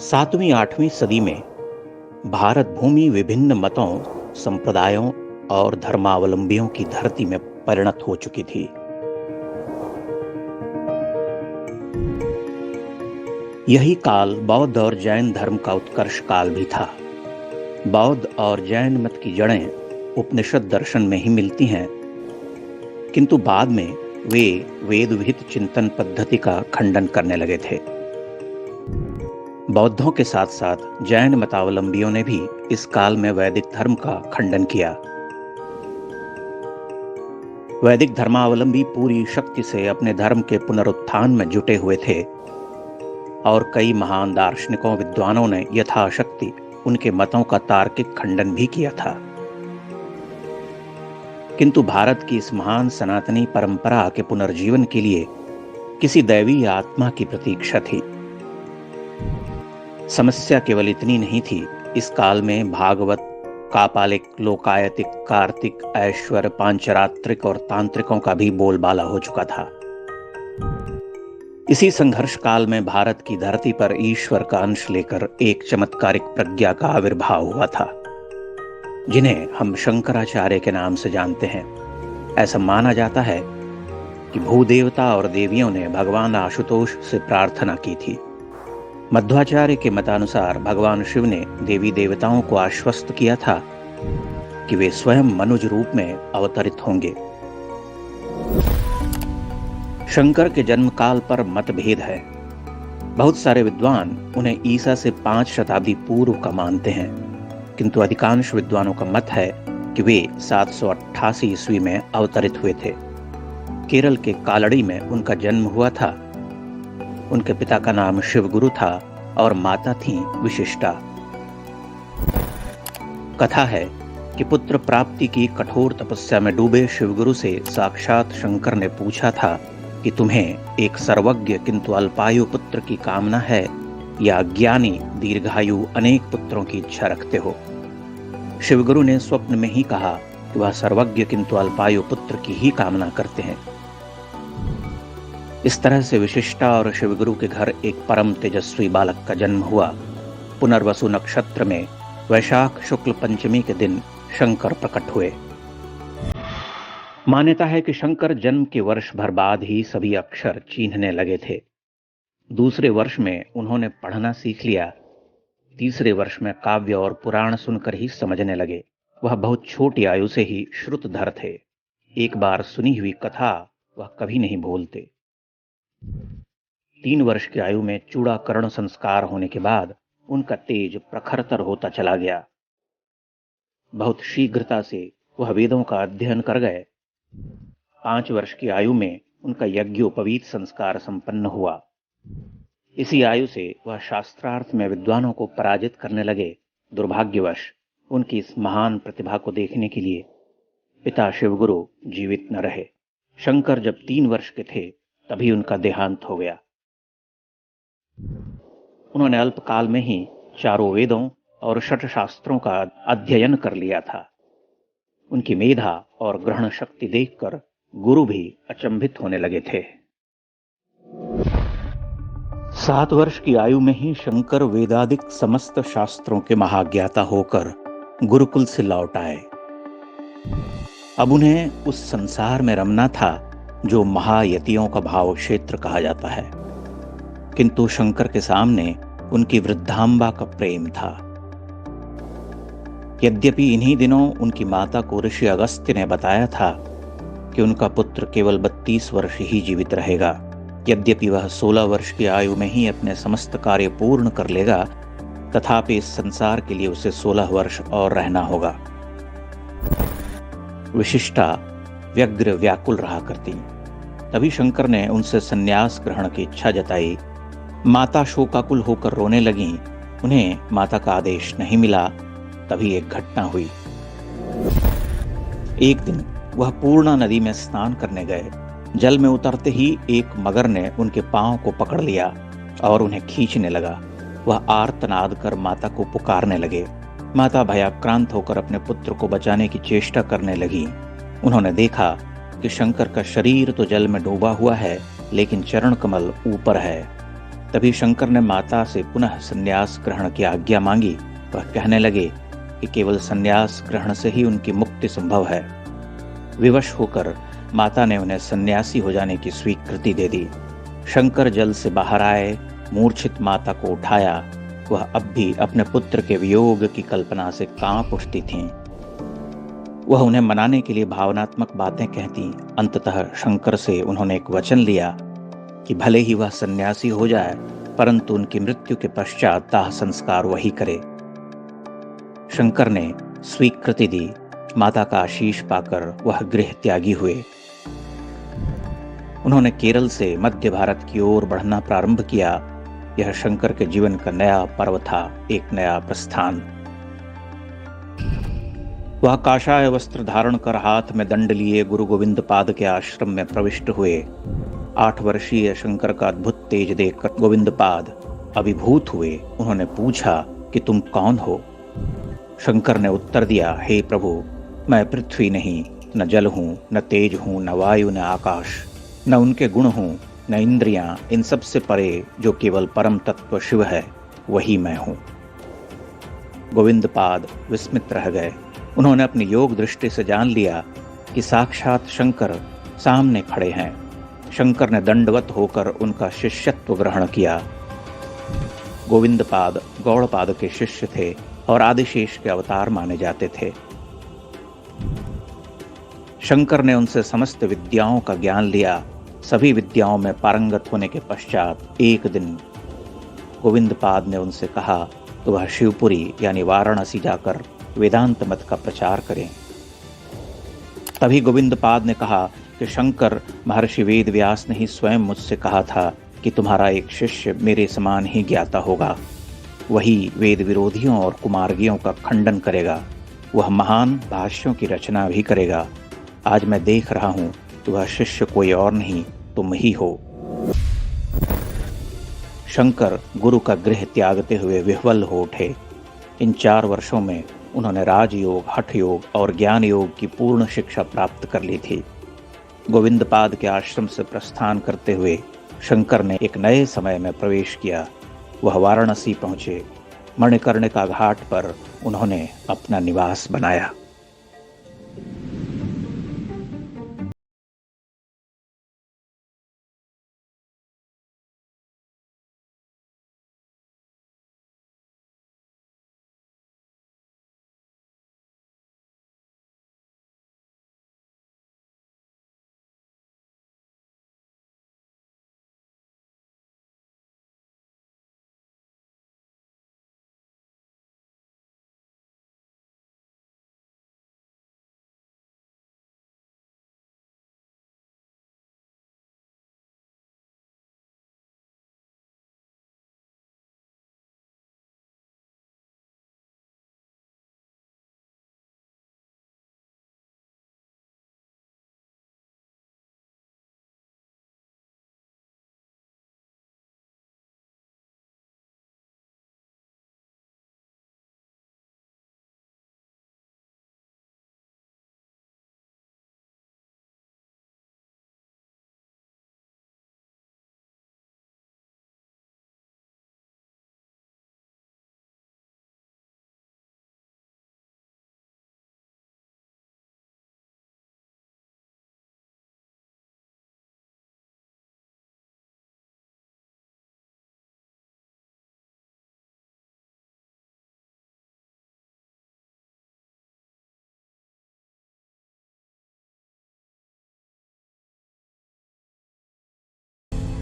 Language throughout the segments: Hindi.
सातवीं आठवीं सदी में भारत भूमि विभिन्न मतों, संप्रदायों और धर्मावलंबियों की धरती में परिणत हो चुकी थी। यही काल बौद्ध और जैन धर्म का उत्कर्ष काल भी था। बौद्ध और जैन मत की जड़ें उपनिषद दर्शन में ही मिलती हैं, किंतु बाद में वे वेद विहित चिंतन पद्धति का खंडन करने लगे थे। बौद्धों के साथ साथ जैन मतावलंबियों ने भी इस काल में वैदिक धर्म का खंडन किया। वैदिक धर्मावलंबी पूरी शक्ति से अपने धर्म के पुनरुत्थान में जुटे हुए थे और कई महान दार्शनिकों विद्वानों ने यथाशक्ति उनके मतों का तार्किक खंडन भी किया था। किंतु भारत की इस महान सनातनी परंपरा के पुनर्जीवन के लिए किसी दैवी आत्मा की प्रतीक्षा थी। समस्या केवल इतनी नहीं थी, इस काल में भागवत, कापालिक, लोकायतिक, कार्तिक, ऐश्वर्य, पांचरात्रिक और तांत्रिकों का भी बोलबाला हो चुका था। इसी संघर्ष काल में भारत की धरती पर ईश्वर का अंश लेकर एक चमत्कारिक प्रज्ञा का आविर्भाव हुआ था, जिन्हें हम शंकराचार्य के नाम से जानते हैं। ऐसा माना जाता है कि भूदेवता और देवियों ने भगवान आशुतोष से प्रार्थना की थी। मध्वाचार्य के मतानुसार भगवान शिव ने देवी देवताओं को आश्वस्त किया था कि वे स्वयं मनुज रूप में अवतरित होंगे। शंकर के जन्म काल पर मतभेद है। बहुत सारे विद्वान उन्हें ईसा से 5 शताब्दी पूर्व का मानते हैं, किंतु अधिकांश विद्वानों का मत है कि वे 788 ईस्वी में अवतरित हुए थे। केरल के कालड़ी में उनका जन्म हुआ था। उनके पिता का नाम शिवगुरु था और माता थी विशिष्टा। कथा है कि पुत्र प्राप्ति की कठोर तपस्या में डूबे शिवगुरु से साक्षात शंकर ने पूछा था कि तुम्हें एक सर्वज्ञ किंतु अल्पायु पुत्र की कामना है या ज्ञानी दीर्घायु अनेक पुत्रों की इच्छा रखते हो। शिवगुरु ने स्वप्न में ही कहा कि वह सर्वज्ञ किंतु अल्पायु पुत्र की ही कामना करते हैं। इस तरह से विशिष्टा और शिवगुरु के घर एक परम तेजस्वी बालक का जन्म हुआ। पुनर्वसु नक्षत्र में वैशाख शुक्ल पंचमी के दिन शंकर प्रकट हुए। मान्यता है कि शंकर जन्म के वर्ष भर बाद ही सभी अक्षर चिन्हने लगे थे। दूसरे वर्ष में उन्होंने पढ़ना सीख लिया। तीसरे वर्ष में काव्य और पुराण सुनकर ही समझने लगे। वह बहुत छोटी आयु से ही श्रुतधर थे। एक बार सुनी हुई कथा वह कभी नहीं भूलते। 3 वर्ष की आयु में चूड़ाकरण संस्कार होने के बाद उनका तेज प्रखरतर होता चला गया। बहुत शीघ्रता से वह वेदों का अध्ययन कर गए। 5 वर्ष की आयु में उनका यज्ञोपवीत संस्कार संपन्न हुआ। इसी आयु से वह शास्त्रार्थ में विद्वानों को पराजित करने लगे। दुर्भाग्यवश उनकी इस महान प्रतिभा को देखने के लिए पिता शिवगुरु जीवित न रहे। शंकर जब 3 वर्ष के थे तभी उनका देहांत हो गया। उन्होंने अल्पकाल में ही 4 वेदों और 6 शास्त्रों का अध्ययन कर लिया था। उनकी मेधा और ग्रहण शक्ति देखकर गुरु भी अचंभित होने लगे थे। 7 वर्ष की आयु में ही शंकर वेदादिक समस्त शास्त्रों के महाज्ञाता होकर गुरुकुल से लौट आए। अब उन्हें उस संसार में रमना था जो महायतियों का भाव क्षेत्र कहा जाता है, किंतु शंकर के सामने उनकी वृद्धांबा का प्रेम था। यद्यपि इन्हीं दिनों उनकी माता को ऋषि अगस्त्य ने बताया था कि उनका पुत्र केवल 32 वर्ष ही जीवित रहेगा। यद्यपि वह 16 वर्ष की आयु में ही अपने समस्त कार्य पूर्ण कर लेगा, तथापि इस संसार के लिए उसे 16 वर्ष और रहना होगा। विशिष्टा व्यग्र व्याकुल रहा करती। तभी शंकर ने उनसे संन्यास ग्रहण की इच्छा जताई। माता शोकाकुल होकर रोने लगीं। उन्हें माता का आदेश नहीं मिला। तभी एक घटना हुई। एक दिन वह पूर्णा नदी में स्नान करने गए। जल में उतरते ही एक मगर ने उनके पांव को पकड़ लिया और उन्हें खींचने लगा। वह आर्तनाद कर माता को पुकारने लगे। माता भयाक्रांत होकर अपने पुत्र को बचाने की चेष्टा करने लगी। उन्होंने देखा कि शंकर का शरीर तो जल में डूबा हुआ है, लेकिन चरण कमल ऊपर है। तभी शंकर ने माता से पुनः संन्यास ग्रहण की आज्ञा मांगी। वह कहने लगे कि केवल संन्यास ग्रहण से ही उनकी मुक्ति संभव है। विवश होकर माता ने उन्हें सन्यासी हो जाने की स्वीकृति दे दी। शंकर जल से बाहर आए, मूर्छित माता को उठाया। वह अब भी अपने पुत्र के वियोग की कल्पना से कांप उठती थीं। वह उन्हें मनाने के लिए भावनात्मक बातें कहती। अंततः शंकर से उन्होंने एक वचन लिया कि भले ही वह सन्यासी हो जाए, परंतु उनकी मृत्यु के पश्चात दाह संस्कार वही करे। शंकर ने स्वीकृति दी। माता का आशीष पाकर वह गृह त्यागी हुए। उन्होंने केरल से मध्य भारत की ओर बढ़ना प्रारंभ किया। यह शंकर के जीवन का नया पर्व था, एक नया प्रस्थान। वह काषाय वस्त्र धारण कर हाथ में दंड लिए गुरु गोविंद पाद के आश्रम में प्रविष्ट हुए। 8 वर्षीय शंकर का अद्भुत तेज देखकर गोविंद पाद अभिभूत हुए। उन्होंने पूछा कि तुम कौन हो? शंकर ने उत्तर दिया, हे प्रभु, मैं पृथ्वी नहीं, न जल हूं, न तेज हूं, न वायु, न आकाश, न उनके गुण हूं, न इंद्रियां, इन सब से परे जो केवल परम तत्व शिव है, वही मैं हूं। गोविंद पाद विस्मित रह गए। उन्होंने अपनी योग दृष्टि से जान लिया कि साक्षात शंकर सामने खड़े हैं। शंकर ने दंडवत होकर उनका शिष्यत्व ग्रहण किया। गोविंद पाद गौड़पाद के शिष्य थे और आदिशेष के अवतार माने जाते थे। शंकर ने उनसे समस्त विद्याओं का ज्ञान लिया। सभी विद्याओं में पारंगत होने के पश्चात एक दिन गोविंद पाद ने उनसे कहा तो वह शिवपुरी यानी वाराणसी जाकर वेदांत मत का प्रचार करें। तभी गोविंद पाद ने कहा कि शंकर महर्षि वेद व्यास ने ही स्वयं मुझसे कहा था कि तुम्हारा एक शिष्य मेरे समान ही ज्ञाता होगा। वही वेद विरोधियों और कुमार्गियों का खंडन करेगा। वह महान भाष्यों की रचना भी करेगा। आज मैं देख रहा हूं कि वह शिष्य कोई और नहीं, तुम ही हो। शंकर गुरु का गृह त्यागते हुए विह्वल हो उठे। इन 4 वर्षों में उन्होंने राजयोग, हठ योग और ज्ञान योग की पूर्ण शिक्षा प्राप्त कर ली थी। गोविंद पाद के आश्रम से प्रस्थान करते हुए शंकर ने एक नए समय में प्रवेश किया। वह वाराणसी पहुंचे। मणिकर्णिका घाट पर उन्होंने अपना निवास बनाया।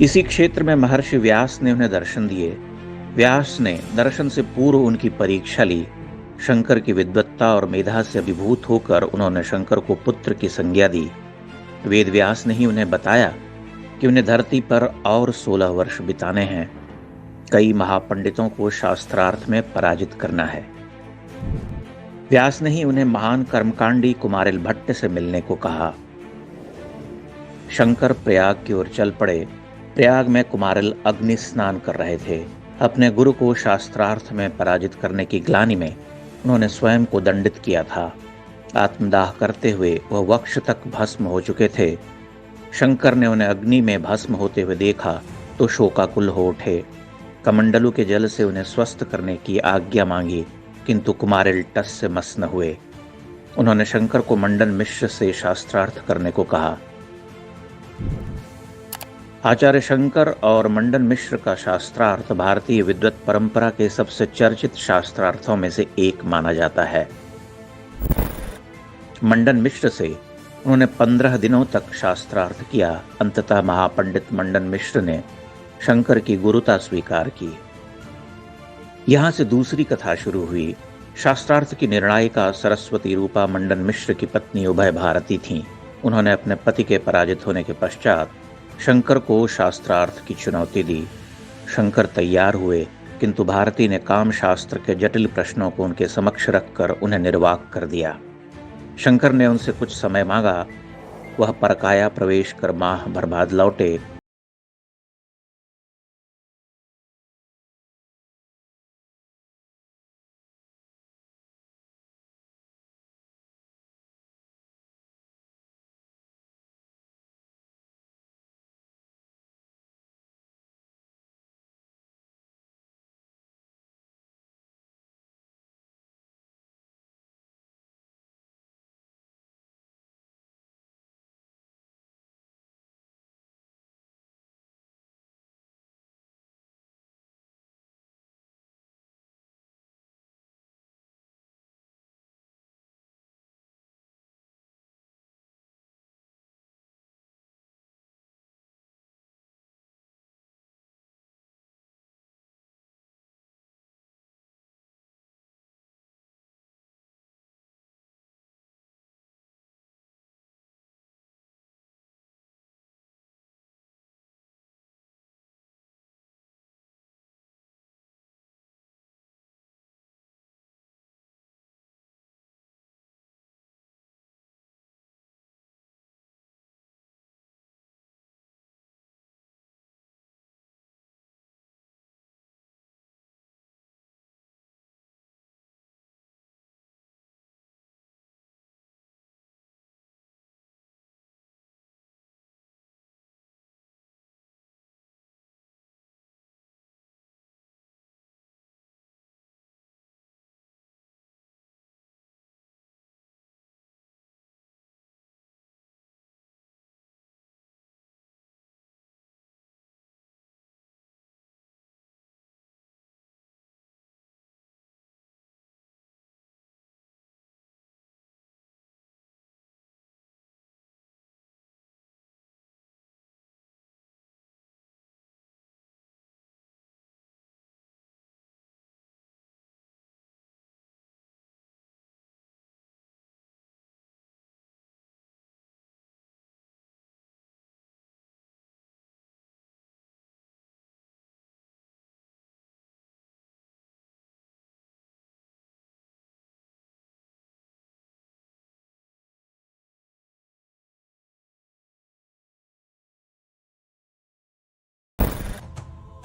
इसी क्षेत्र में महर्षि व्यास ने उन्हें दर्शन दिए। व्यास ने दर्शन से पूर्व उनकी परीक्षा ली। शंकर की विद्वत्ता और मेधा से अभिभूत होकर उन्होंने शंकर को पुत्र की संज्ञा दी। वेद व्यास ने ही उन्हें बताया कि उन्हें धरती पर और 16 वर्ष बिताने हैं। कई महापंडितों को शास्त्रार्थ में पराजित करना है। व्यास ने ही उन्हें महान कर्मकांडी कुमारिल भट्ट से मिलने को कहा। शंकर प्रयाग की ओर चल पड़े। प्रयाग में कुमारिल अग्नि स्नान कर रहे थे। अपने गुरु को शास्त्रार्थ में पराजित करने की ग्लानि में उन्होंने स्वयं को दंडित किया था। आत्मदाह करते हुए वह वक्ष तक भस्म हो चुके थे। शंकर ने उन्हें अग्नि में भस्म होते हुए देखा तो शोकाकुल हो उठे। कमंडलू के जल से उन्हें स्वस्थ करने की आज्ञा मांगी, किंतु कुमारिल टस से मस न हुए। उन्होंने शंकर को मंडन मिश्र से शास्त्रार्थ करने को कहा। आचार्य शंकर और मंडन मिश्र का शास्त्रार्थ भारतीय विद्वत परंपरा के सबसे चर्चित शास्त्रार्थों में से एक माना जाता है। मंडन मिश्र से उन्होंने 15 दिनों तक शास्त्रार्थ किया। अंततः महापंडित मंडन मिश्र ने शंकर की गुरुता स्वीकार की। यहां से दूसरी कथा शुरू हुई। शास्त्रार्थ की निर्णायिका सरस्वती रूपा मंडन मिश्र की पत्नी उभय भारती थीं। उन्होंने अपने पति के पराजित होने के पश्चात शंकर को शास्त्रार्थ की चुनौती दी। शंकर तैयार हुए, किंतु भारती ने काम शास्त्र के जटिल प्रश्नों को उनके समक्ष रखकर उन्हें निर्वाक कर दिया। शंकर ने उनसे कुछ समय मांगा। वह परकाया प्रवेश कर माह भर बाद लौटे।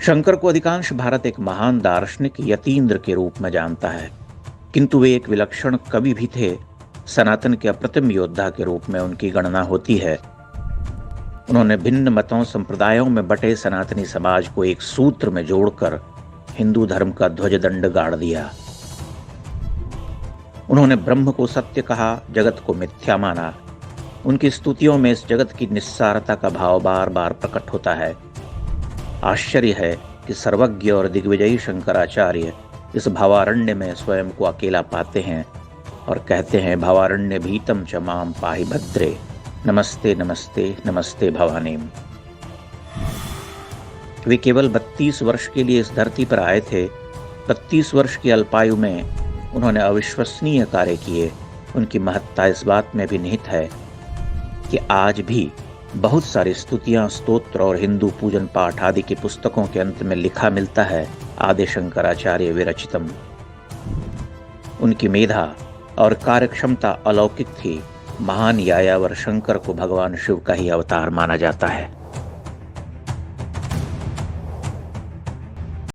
शंकर को अधिकांश भारत एक महान दार्शनिक यतीन्द्र के रूप में जानता है, किंतु वे एक विलक्षण कवि भी थे। सनातन के अप्रतिम योद्धा के रूप में उनकी गणना होती है। उन्होंने भिन्न मतों संप्रदायों में बटे सनातनी समाज को एक सूत्र में जोड़कर हिंदू धर्म का ध्वजदंड गाड़ दिया। उन्होंने ब्रह्म को सत्य कहा, जगत को मिथ्या माना। उनकी स्तुतियों में इस जगत की निस्सारता का भाव बार बार प्रकट होता है। आश्चर्य है कि सर्वज्ञ और दिग्विजयी शंकराचार्य इस भावारण्य में स्वयं को अकेला पाते हैं और कहते हैं, भावारण्य भीतम च माम पाहि भद्रे, नमस्ते नमस्ते नमस्ते भवानीम। वे केवल 32 वर्ष के लिए इस धरती पर आए थे। 32 वर्ष की अल्पायु में उन्होंने अविश्वसनीय कार्य किए। उनकी महत्ता इस बात में भी निहित है कि आज भी बहुत सारी स्तुतियां, स्तोत्र और हिंदू पूजन पाठ आदि की पुस्तकों के अंत में लिखा मिलता है, आदि शंकराचार्य विरचितम। उनकी मेधा और कार्यक्षमता अलौकिक थी। महान यायावर शंकर को भगवान शिव का ही अवतार माना जाता है।